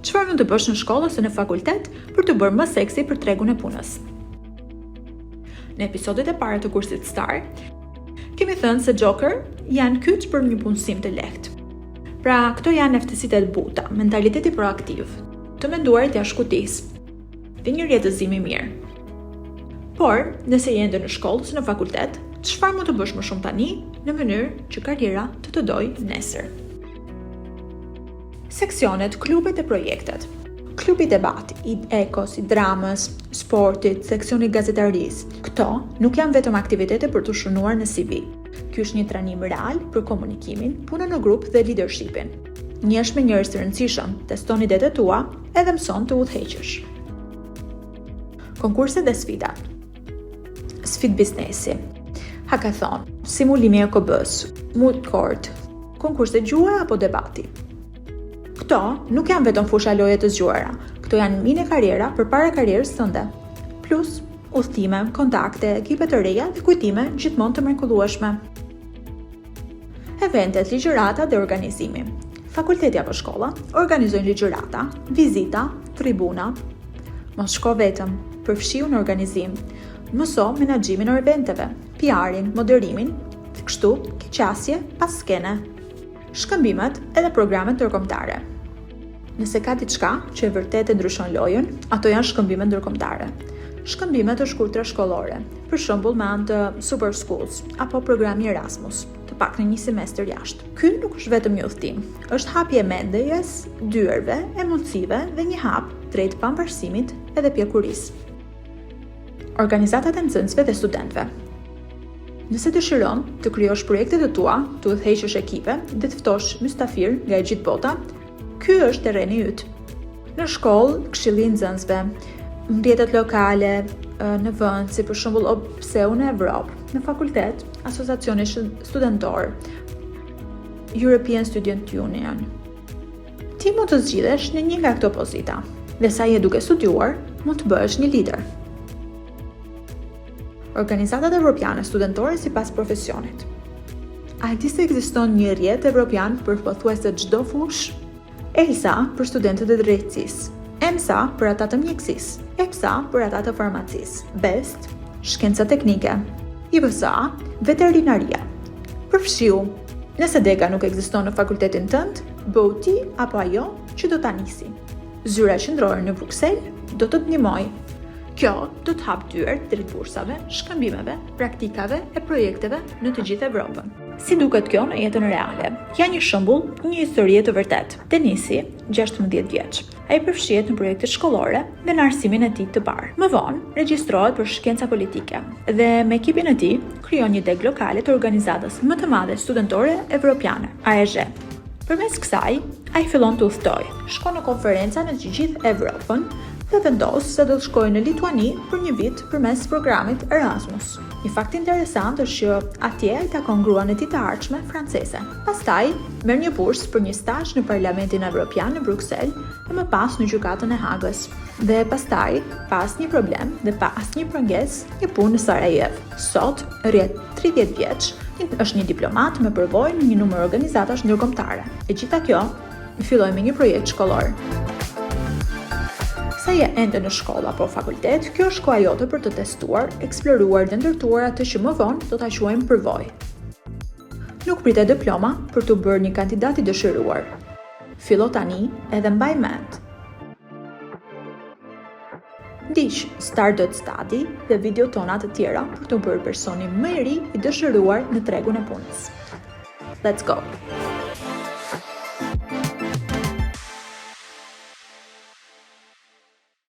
Çfarë mund të bësh në shkollë ose në fakultet për të bërë më seksi për tregun e punës? Në episodet e para të kursit STAR, kemi thënë se Joker janë kyç për një punësim të lehtë. Pra, këto janë eftësitë e buta, mentaliteti proaktiv, të menduarit jashtë kutisë, dhe një rjetëzim i mirë. Por, nëse je ende në shkollë ose në fakultet, çfarë mund të bësh më shumë tani në mënyrë që karriera të dojë nesër? Seksionet, klubet e projektet. Klubi debati, i ekos, i dramës, sportit, seksioni gazetarisë. Këto nuk janë vetëm aktivitete për të shënuar në CV. Ky është një trajnim real për komunikimin, punën në grup dhe leadershipin. Njesh me njerëz të rëndësishëm, testoni idetë tua edhe mëson të udhëheqësh. Konkurset dhe sfidat. Sfidë biznesi, hackathon, simulimi EKB-s, moot court, konkurse gjuhë apo debati. Këto nuk janë vetëm fusha loje të zgjuara, këto janë mine karriera përpara karrierës tënde. Plus, udhëtime, kontakte, ekipe të reja dhe kujtime gjithmonë të mrekullueshme. Eventet, ligjërata dhe organizimi. Fakulteti apo shkolla organizojnë ligjërata, vizita, tribuna. Mos shko vetëm, përfshiu në organizim. Mëso menaxhimin e eventeve, PR-in, moderimin, dhe kështu keqasje pas skene. Shkëmbimet edhe programet ndërkombëtare. Nëse ka diçka që e vërtet e ndryshon lojën, ato janë shkëmbimet ndërkombëtare. Shkëmbimet të shkurtra shkollore, për shembull me anë të Super Schools apo programi Erasmus, të pak në një semestër jashtë. Ky nuk është vetëm një udhëtim, është hapje e mendjes, dyerve, emocive dhe një hap drejt pavarësimit edhe pjekurisë. Organizatat e nxënësve dhe studentëve. Nëse dëshiron të krijosh projektet e tua, të udhëheqësh ekipe dhe të ftosh mysafir nga e gjithë bota, ky është terreni yt. Në shkollë, këshilli i nxënësve, mbjetet lokale, në vend, si për shembull OPSEU në Evropë, në fakultet, asociacioni studentor, European Student Union. Ti mund të zgjidhesh në një nga këto pozita, dhe sa je duke studiuar, mund të bëhesh një lider. Organizatat evropiane studentore sipas profesionit. A e di se ekziston një rrjet evropian për pothuajse çdo fushë? ELSA për studentët e drejtësisë, EMSA për ata të mjekësisë, EPSA për ata të farmacisë, BEST, shkenca teknike, IVSA, veterinaria. Përfshiu, nëse dega nuk ekziston në fakultetin tënd, bëu ti apo ajo që do ta nisi. Zyra qendrore në Bruksel do të të ndihmojë. Kjo do të hap dyert drejt bursave, shkëmbimeve, praktikave e projekteve në të gjithë Evropën. Si duket kjo në jetën reale? Ja një shembull, një histori të vërtetë. Denisi, 16 vjeç. Ai përfshihet në projekte shkollore dhe në arsimin e tij të parë. Më vonë, regjistrohet për shkenca politike dhe me ekipin e tij krijon një deg lokale të organizatës më të madhe studentore evropiane, AEG. Përmes kësaj, ai fillon të udhtojë, shkon në konferenca në të gjithë Evropën dhe vendos se do të shkojë në Lituani për një vit përmes programit Erasmus. Një fakt interesant është që atje ai takon gruan e tij të ardhshme franceze. Pastaj merr një bursë për një stazh në Parlamentin Evropian në Bruksel dhe më pas në gjykatën e Hagës. Dhe pastaj, pas një problem dhe pas një pengesë, një punë në Sarajevo. Sot, rrjet 30 vjeç, është një diplomat me përvojë në një numër organizatash ndërkombëtare. E gjitha kjo filloi me një projekt shkollor. Sa je ende në shkollë apo fakultet, kjo është koha jote për të testuar, eksploruar dhe ndërtuar atë që më vonë do ta quajmë përvojë. Nuk prite diploma për të bërë një kandidat i dëshiruar. Fillo tani edhe mbaj mend. Ndiq Star.Study dhe video tona të tjera për të bërë personi më i ri i dëshiruar në tregun e punës. Let's go!